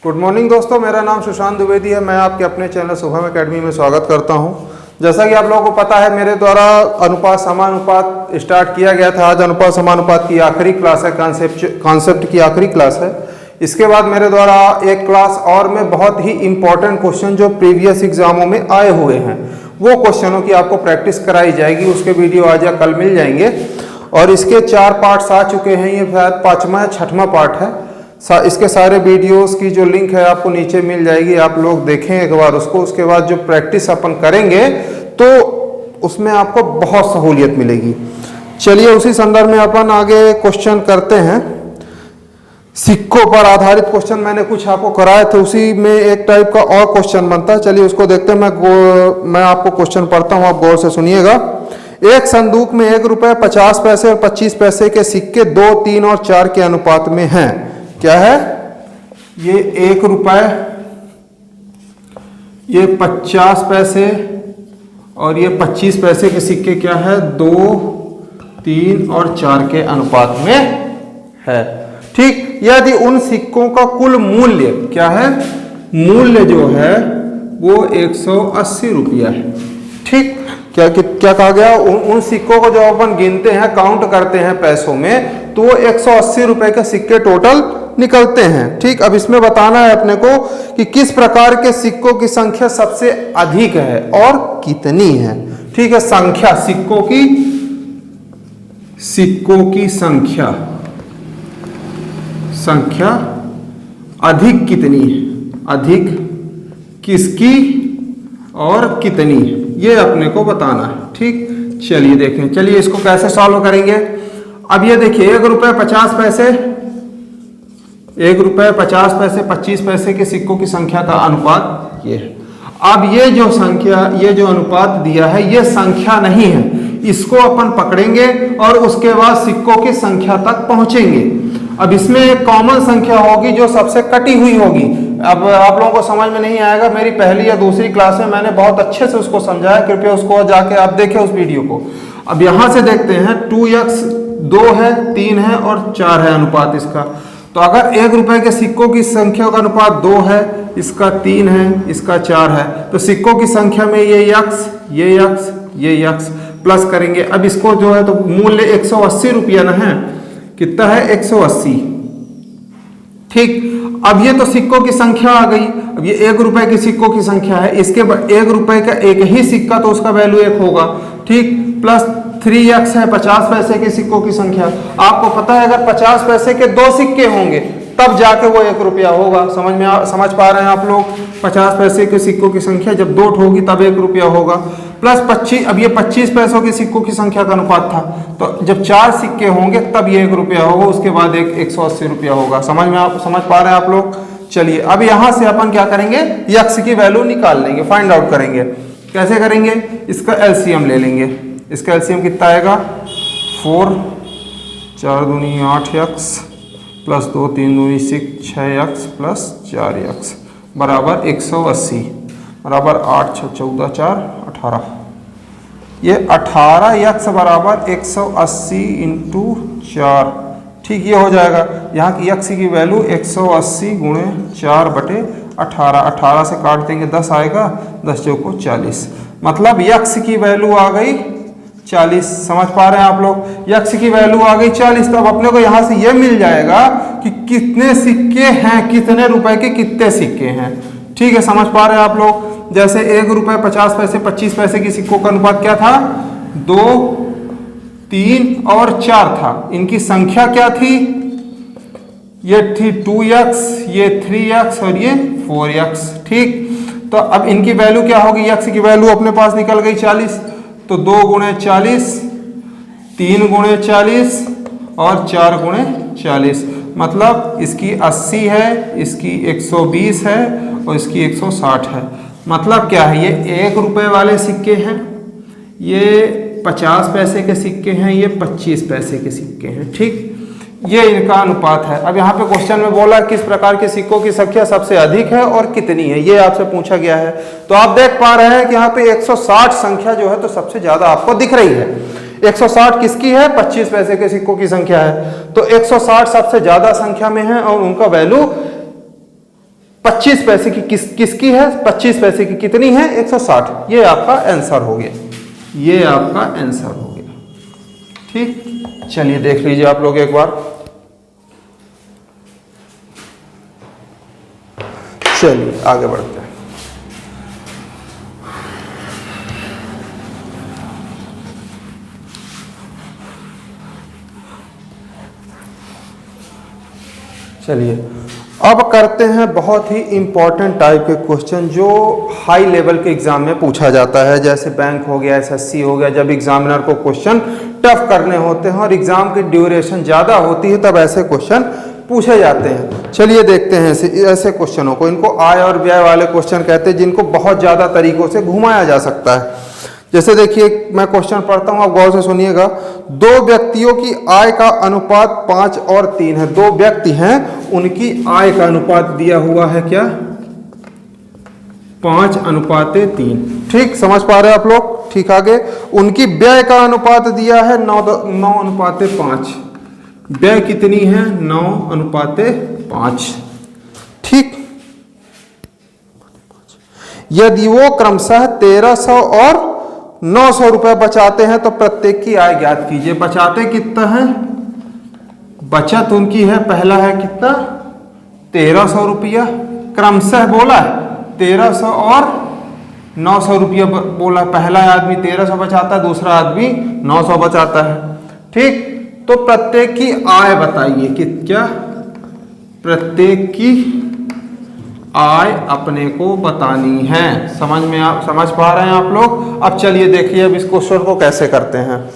Good morning दोस्तों, मेरा नाम सुशांत द्विवेदी है। मैं आपके अपने चैनल शुभम एकेडमी में स्वागत करता हूं। जैसा कि आप लोगों को पता है, मेरे द्वारा अनुपात समानुपात स्टार्ट किया गया था। आज अनुपात समानुपात की आखिरी क्लास है, कॉन्सेप्ट की आखिरी क्लास है। इसके बाद मेरे द्वारा एक क्लास और में बहुत ही इंपॉर्टेंट क्वेश्चन जो प्रीवियस एग्जामों में आए हुए हैं वो क्वेश्चनों की आपको प्रैक्टिस कराई जाएगी। उसके वीडियो आज या कल मिल जाएंगे और इसके 4 पार्ट्स आ चुके हैं। ये शायद 5वां या 6वां पार्ट है। इसके सारे वीडियोस की जो लिंक है आपको नीचे मिल जाएगी, आप लोग देखें एक बार उसको। उसके बाद जो प्रैक्टिस अपन करेंगे तो उसमें आपको बहुत सहूलियत मिलेगी। चलिए उसी संदर्भ में अपन आगे क्वेश्चन करते हैं। सिक्कों पर आधारित क्वेश्चन मैंने कुछ आपको कराए थे, उसी में एक टाइप का और क्वेश्चन बनता है। चलिए उसको देखते हैं। मैं आपको क्वेश्चन पढ़ता हूं, आप गौर से सुनिएगा। एक संदूक में 1 रुपए 50 पैसे और 25 पैसे के सिक्के 2, 3 और 4 के अनुपात में हैं। क्या है ये? 1 रुपए, ये 50 पैसे और ये 25 पैसे के सिक्के क्या है? 2, 3 और 4 के अनुपात में है। ठीक, यदि उन सिक्कों का कुल मूल्य क्या है? मूल्य जो है वो 180 रुपया है। ठीक, क्या कहा गया? उन सिक्कों को जब अपन गिनते हैं, काउंट करते हैं पैसों में, तो वो 180 रुपए के सिक्के टोटल निकलते हैं। ठीक, अब इसमें बताना है अपने को कि किस प्रकार के सिक्कों की संख्या सबसे अधिक है और कितनी है। ठीक है, संख्या, सिक्कों की संख्या अधिक कितनी है, अधिक किसकी और कितनी है, ये अपने को बताना है। ठीक, चलिए देखें। चलिए इसको कैसे सॉल्व करेंगे। अब ये देखिए, 1 रुपए 50 पैसे, 1 रुपए 50 पैसे 25 पैसे के सिक्कों की संख्या का अनुपात ये है। अब ये जो संख्या, ये जो अनुपात दिया है, ये संख्या नहीं है। इसको अपन पकड़ेंगे और उसके बाद सिक्कों की संख्या तक पहुंचेंगे। अब इसमें एक कॉमन संख्या होगी जो सबसे कटी हुई होगी। अब आप लोगों को समझ में नहीं आएगा, मेरी पहली या दूसरी क्लास में मैंने बहुत अच्छे से उसको समझाया, कृपया उसको जाके आप देखें उस वीडियो को। अब यहां से देखते हैं, 2x 2 है, 3 है और 4 है अनुपात इसका। तो अगर 1 रुपए के सिक्कों की संख्या का अनुपात 2 है, इसका 3 है, इसका 4 है, तो सिक्कों की संख्या में ये यक्स प्लस करेंगे। अब इसको जो है तो मूल्य 180 रुपया ना है, कितना है? 180। ठीक, अब ये तो सिक्कों की संख्या आ गई। अब ये 1 रुपए के सिक्कों की संख्या है, इसके बाद 1 रुपए का एक ही सिक्का तो उसका वैल्यू 1 होगा। ठीक, प्लस 3x है 50 पैसे के सिक्कों की संख्या। आपको पता है अगर 50 पैसे के 2 सिक्के होंगे तब जाके वो 1 रुपया होगा। समझ पा रहे हैं आप लोग? 50 पैसे के सिक्कों की संख्या जब 2 होगी तब 1 रुपया होगा। प्लस 25, अब ये 25 पैसों के सिक्कों की संख्या का अनुपात था, तो जब 4 सिक्के होंगे तब ये 1 रुपया होगा, उसके बाद 180 रुपया होगा। समझ पा रहे हैं आप लोग? चलिए अब यहां से अपन क्या करेंगे? यक्स की वैल्यू निकाल लेंगे, फाइंड आउट करेंगे। कैसे करेंगे? इसका एलसीएम ले लेंगे। इसका एलसीएम कितना आएगा? 4, 4 दूनी 8x प्लस 2 3 दूनी 6x प्लस 4x बराबर 180 बराबर 8 6 14 4 18। ये 18x बराबर 180 इंटू 4। ठीक, ये हो जाएगा। यहाँ की यक्स की वैल्यू 180 गुणे 4/18। 18 से काट देंगे 10 आएगा, 10 चौको 40। मतलब यक्स की वैल्यू आ गई 40। समझ पा रहे हैं आप लोग? यक्स की वैल्यू आ गई 40। तो अब अपने को यहां से यह मिल जाएगा कि कितने सिक्के हैं, कितने रुपए के कितने सिक्के हैं। ठीक है, समझ पा रहे हैं आप लोग? जैसे 1 रुपए 50 पैसे 25 पैसे की सिक्कों का अनुपात क्या था? 2, 3 और 4 था। इनकी संख्या क्या थी? ये थी 2x, ये 3x और ये 4x। ठीक, तो अब इनकी वैल्यू क्या होगी? यक्स की वैल्यू अपने पास निकल गई 40। तो 2 गुणे 40, 3 गुणे 40 और 4 गुणे 40। मतलब इसकी 80 है, इसकी 120 है और इसकी 160 है। मतलब क्या है? ये 1 रुपए वाले सिक्के हैं, ये 50 पैसे के सिक्के हैं, ये 25 पैसे के सिक्के हैं। ठीक, ये इनका अनुपात है। अब यहाँ पे क्वेश्चन में बोला किस प्रकार के सिक्कों की संख्या सबसे अधिक है और कितनी है, ये आपसे पूछा गया है। तो आप देख पा रहे हैं कि यहाँ पे 160 संख्या जो है तो सबसे ज्यादा आपको दिख रही है। 160 किसकी है? 25 पैसे के सिक्कों की संख्या है। तो 160 सबसे ज्यादा संख्या में है और उनका वैल्यू 25 पैसे की किसकी है, 25 पैसे की कितनी है, 160। ये आपका आंसर हो गया, ये आपका आंसर हो गया। ठीक, चलिए देख लीजिए आप लोग एक बार। चलिए आगे बढ़ते हैं। चलिए अब करते हैं बहुत ही इंपॉर्टेंट टाइप के क्वेश्चन जो हाई लेवल के एग्जाम में पूछा जाता है, जैसे बैंक हो गया, एसएससी हो गया। जब एग्जामिनर को क्वेश्चन टफ करने होते हैं और एग्जाम की ड्यूरेशन ज़्यादा होती है तब ऐसे क्वेश्चन पूछे जाते हैं। चलिए देखते हैं ऐसे क्वेश्चनों को। इनको आय और व्यय वाले क्वेश्चन कहते हैं, जिनको बहुत ज़्यादा तरीकों से घुमाया जा सकता है। जैसे देखिए मैं क्वेश्चन पढ़ता हूँ, आप गौर से सुनिएगा। दो व्यक्तियों की आय का अनुपात 5 और 3 है। दो व्यक्ति हैं, उनकी आय का अनुपात दिया हुआ है क्या, 5:3। ठीक, समझ पा रहे हैं आप लोग। ठीक, आगे उनकी व्यय का अनुपात दिया है 9:5। व्यय कितनी है, 9:5। ठीक, यदि वो क्रमशः 1300 और 900 रुपए बचाते हैं तो प्रत्येक की आय ज्ञात कीजिए। बचाते कितना है, बचत उनकी है, पहला है कितना, 1300 रुपया। क्रमशः बोला है 1300 और 900 रुपया बोला। पहला आदमी 1300 बचाता है, दूसरा आदमी 900 बचाता है। ठीक, तो प्रत्येक की आय बताइए कि क्या, प्रत्येक की आय अपने को बतानी है। समझ में आप समझ पा रहे हैं आप लोग। अब चलिए देखिए अब इस क्वेश्चन को कैसे करते हैं।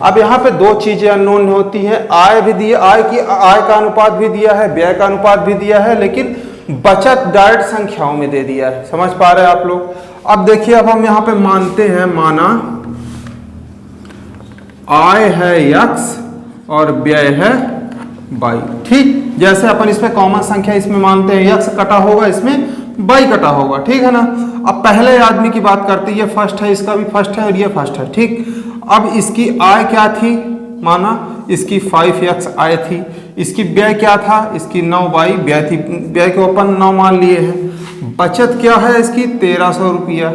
अब यहाँ पे दो चीजें अननोन होती हैं। आय भी दी, आय का अनुपात भी दिया है, व्यय का अनुपात भी दिया है, लेकिन बचत डायरेक्ट संख्याओं में दे दिया है। समझ पा रहे हैं आप लोग। अब देखिए अब हम यहाँ पे मानते हैं, माना आय है x और व्यय है y। ठीक, जैसे अपन इसमें कॉमन संख्या इसमें मानते हैं, x कटा होगा, इसमें y कटा होगा। ठीक है ना। अब पहले आदमी की बात करते हैं, ये फर्स्ट है, इसका भी फर्स्ट है और ये फर्स्ट है। ठीक, अब इसकी आय क्या थी, माना इसकी 5x आय थी। इसकी व्यय क्या था, इसकी 9y व्यय थी। व्यय को अपन 9 मान लिए हैं। बचत क्या है इसकी, 1300 रुपया।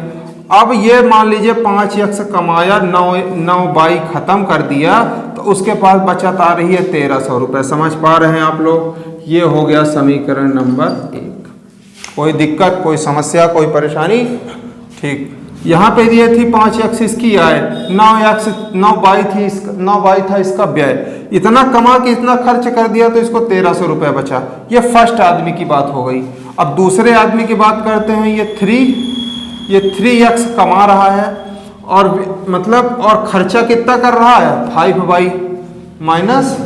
अब ये मान लीजिए 5x कमाया, 9y खत्म कर दिया, तो उसके पास बचत आ रही है 1300 रुपये। समझ पा रहे हैं आप लोग। ये हो गया समीकरण नंबर 1। कोई दिक्कत, कोई समस्या, कोई परेशानी। ठीक, यहाँ पे ये थी 5x इसकी आय, 9y था इसका व्यय। इतना कमा के इतना खर्च कर दिया तो इसको 1300 रुपये बचा। ये फर्स्ट आदमी की बात हो गई। अब दूसरे आदमी की बात करते हैं। ये 3x कमा रहा है और मतलब और खर्चा कितना कर रहा है, 5y माइनस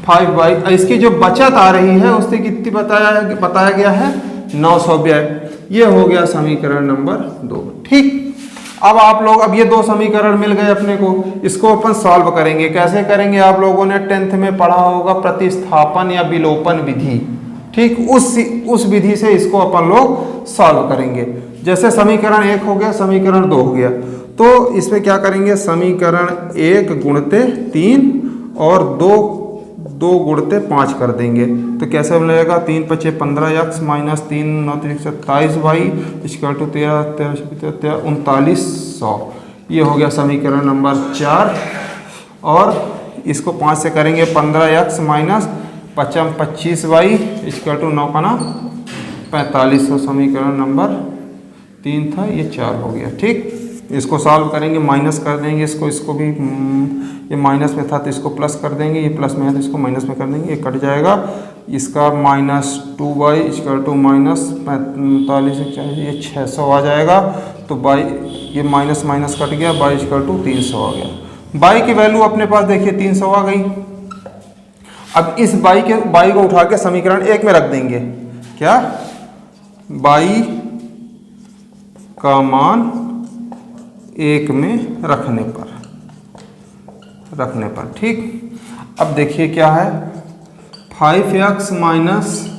5y। इसकी जो बचत आ रही है उससे कितनी बताया गया है, 900 व्यय। ये हो गया समीकरण नंबर 2। ठीक, अब आप लोग, अब ये दो समीकरण मिल गए अपने को, इसको अपन सॉल्व करेंगे। कैसे करेंगे, आप लोगों ने 10th में पढ़ा होगा प्रतिस्थापन या विलोपन विधि। ठीक, उस विधि से इसको अपन लोग सॉल्व करेंगे। जैसे समीकरण 1 हो गया, समीकरण 2 हो गया, तो इसमें क्या करेंगे, समीकरण 1 गुणते 3 और 2 गुणते 5 कर देंगे। तो कैसे मिलेगा, 3 × 5 = 15x minus 3 × 9 = 27y equal to 3900। ये हो गया समीकरण नंबर 4। और इसको 5 से करेंगे, 15x minus 25y equal to 9 × 4500। समीकरण नंबर 3 था, ये 4 हो गया। ठीक, इसको सॉल्व करेंगे, माइनस कर देंगे इसको भी, ये माइनस में था तो इसको प्लस कर देंगे, ये प्लस में है तो इसको माइनस में कर देंगे, ये कट जाएगा। इसका -2y इक्वल टू -45, ये 600 आ जाएगा। तो y ये माइनस कट गया, y इक्वल टू 300 आ गया। y की वैल्यू अपने पास देखिए 300 आ गई। अब इस y को उठा के समीकरण 1 में रख देंगे। क्या, y का मान 1 में रखने पर। ठीक, अब देखिए क्या है, 5x माइनस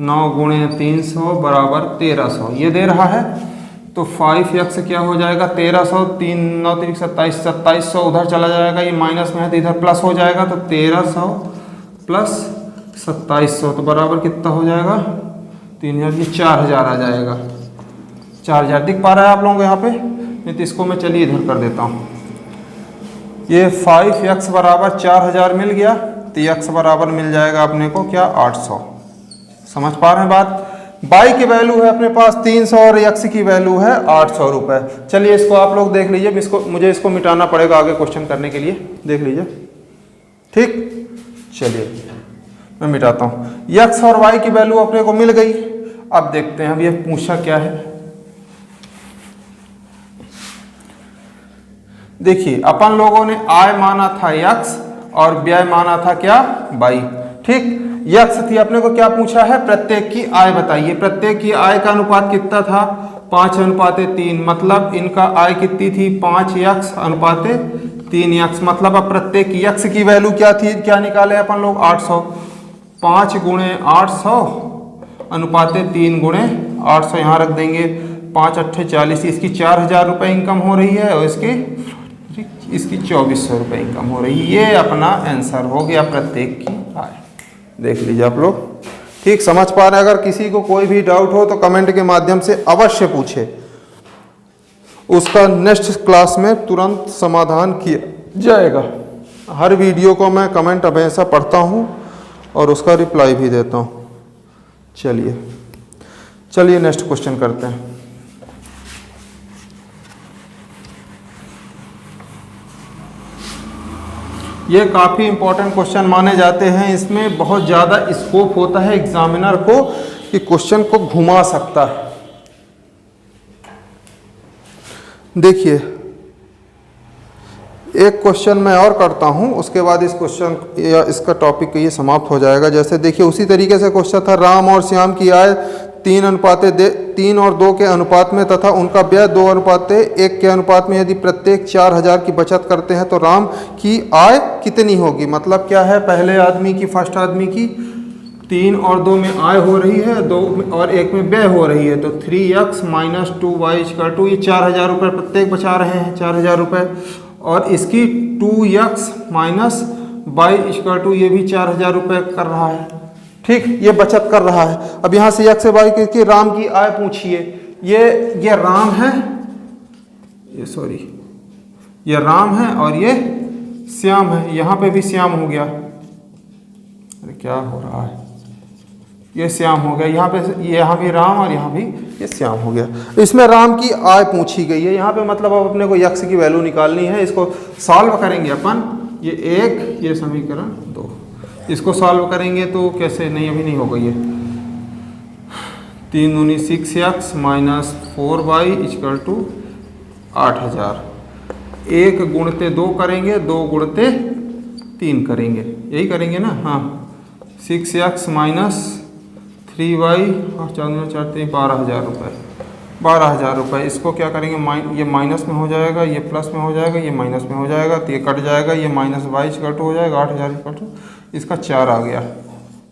9 × 300 बराबर 1300 ये दे रहा है। तो 5x क्या हो जाएगा, 1300, 3 9 3 27, 2700 उधर चला जाएगा, ये माइनस में है तो इधर प्लस हो जाएगा। तो 1300 प्लस 2700 तो बराबर कितना हो जाएगा, 3000, ये 4000 आ जाएगा। 4000 दिख पा रहा है आप लोगों को यहाँ पे? नहीं तो इसको मैं चलिए इधर कर देता हूँ। ये 5x बराबर 4000 मिल गया, तो x बराबर मिल जाएगा अपने को क्या, 800। समझ पा रहे हैं बात? y की वैल्यू है अपने पास 300 और x की वैल्यू है 800 रुपये। चलिए इसको आप लोग देख लीजिए, मुझे इसको मिटाना पड़ेगा आगे क्वेश्चन करने के लिए, देख लीजिए। ठीक, चलिए मैं मिटाता हूँ। x और y की वैल्यू अपने को मिल गई। अब देखते हैं अब ये पूछा क्या है। देखिए अपन लोगों ने आय माना था x और व्यय माना था क्या, y। ठीक, यक्स थी, अपने को क्या पूछा है, प्रत्येक की आय बताइए। प्रत्येक की आय का अनुपात कितना था, 5:3। मतलब इनका आय कितनी थी, 5x अनुपाते 3x। मतलब अब प्रत्येक यक्स की वैल्यू क्या थी, क्या निकाले अपन लोग, 800। 5 गुणे 800 अनुपाते 3 गुणे 800 यहाँ रख देंगे। 5 8 40, इसकी 4000 रुपये इनकम हो रही है और इसकी 2400 रुपये इनकम हो रही है। ये अपना आंसर हो गया प्रत्येक की आय। देख लीजिए आप लोग। ठीक, समझ पा रहे हैं? अगर किसी को कोई भी डाउट हो तो कमेंट के माध्यम से अवश्य पूछे, उसका नेक्स्ट क्लास में तुरंत समाधान किया जाएगा। हर वीडियो को मैं कमेंट हमेशा पढ़ता हूँ और उसका रिप्लाई भी देता हूँ। चलिए नेक्स्ट क्वेश्चन करते हैं। ये काफ़ी इंपॉर्टेंट क्वेश्चन माने जाते हैं। इसमें बहुत ज़्यादा स्कोप होता है एग्जामिनर को कि क्वेश्चन को घुमा सकता है। देखिए एक क्वेश्चन मैं और करता हूं, उसके बाद इस क्वेश्चन या इसका टॉपिक ये समाप्त हो जाएगा। जैसे देखिए उसी तरीके से क्वेश्चन था, राम और श्याम की आय 3 और 2 के अनुपात में तथा उनका व्यय 2:1 के अनुपात में। यदि प्रत्येक 4000 की बचत करते हैं तो राम की आय कितनी होगी। मतलब क्या है, पहले आदमी की, फर्स्ट आदमी की 3 और 2 में आय हो रही है, 2 और 1 में व्यय हो रही है। तो 3x - 2y = 2, ये 4000 रुपये प्रत्येक बचा रहे हैं, 4000 रुपये। और इसकी 2x - y = ये भी 4000 रुपये कर रहा है। ठीक, ये बचत कर रहा है। अब यहाँ से x से y की राम की आय पूछिए। ये राम है, ये राम है और ये श्याम है। यहाँ पे भी श्याम हो गया, अरे क्या हो रहा है, ये श्याम हो गया। यहाँ भी राम और यहाँ भी ये श्याम हो गया। इसमें राम की आय पूछी गई है। यहाँ पे मतलब अब अपने को x की वैल्यू निकालनी है। इसको सॉल्व करेंगे अपन, ये 1, ये समीकरण 2, इसको सॉल्व करेंगे तो कैसे, नहीं अभी नहीं होगा ये। 3 दूनी 6x - 4y = 8000। 1 गुणते 2 करेंगे, 2 गुणते 3 करेंगे, यही करेंगे ना। हाँ, 6x - 3y 4 3 12,000 रुपये, 12,000 रुपये। इसको क्या करेंगे, ये माइनस में हो जाएगा, ये प्लस में हो जाएगा, ये माइनस में हो जाएगा, तो ये कट जाएगा, ये -y = हो जाएगा 8000 इसका 4 आ गया।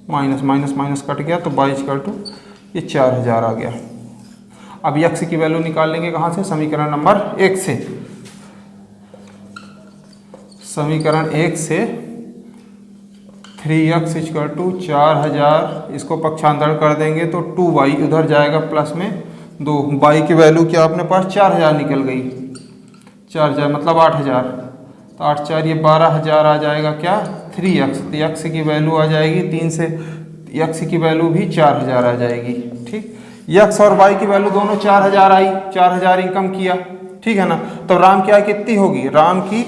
माइनस कट गया तो y = ये 4000 आ गया। अब x की वैल्यू निकाल लेंगे कहाँ से, समीकरण नंबर 1 से। समीकरण 1 से 3x = 4000, इसको पक्षांतर कर देंगे तो 2y उधर जाएगा प्लस में 2। y की वैल्यू क्या अपने पास 4000 निकल गई, 4000 मतलब 8000, तो 8 4 ये 12000 आ जाएगा क्या, 3x। तो x की वैल्यू आ जाएगी 3 से, x की वैल्यू भी 4000 आ जाएगी। ठीक, x और y की वैल्यू दोनों 4000 आई, 4000 इनकम किया। ठीक है ना। तो राम की आय कितनी होगी, राम की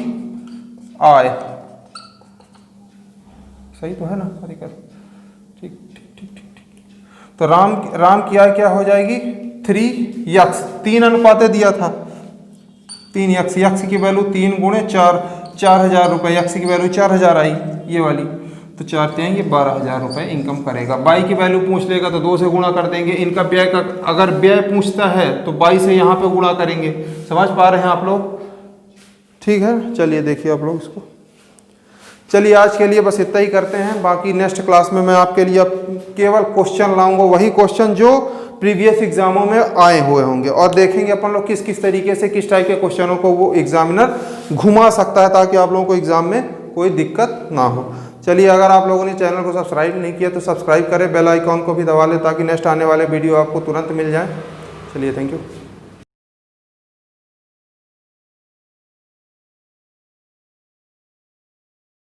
आय, सही तो है ना, ठीक। तो राम की आय क्या हो जाएगी, 3x, 3 अनुपाते दिया था, 3x, x की वैल्यू 3 गुणे 4, 4000 रुपये। x की वैल्यू 4000 आई ये वाली, तो 4 3 ये 12000 रुपये इनकम करेगा। y की वैल्यू पूछ लेगा तो 2 से गुणा कर देंगे। इनका व्यय का अगर व्यय पूछता है तो 22 से यहाँ पे गुणा करेंगे। समझ पा रहे हैं आप लोग? ठीक है, चलिए देखिए आप लोग इसको। चलिए आज के लिए बस इतना ही करते हैं। बाकी नेक्स्ट क्लास में मैं आपके लिए केवल क्वेश्चन लाऊंगा, वही क्वेश्चन जो प्रीवियस एग्जामों में आए हुए होंगे, और देखेंगे अपन लोग किस किस तरीके से, किस टाइप के क्वेश्चनों को वो एग्जामिनर घुमा सकता है, ताकि आप लोगों को एग्जाम में कोई दिक्कत ना हो। चलिए, अगर आप लोगों ने चैनल को सब्सक्राइब नहीं किया तो सब्सक्राइब करें, बेल आइकॉन को भी दबा लें ताकि नेक्स्ट आने वाले वीडियो आपको तुरंत मिल जाए। चलिए, थैंक यू।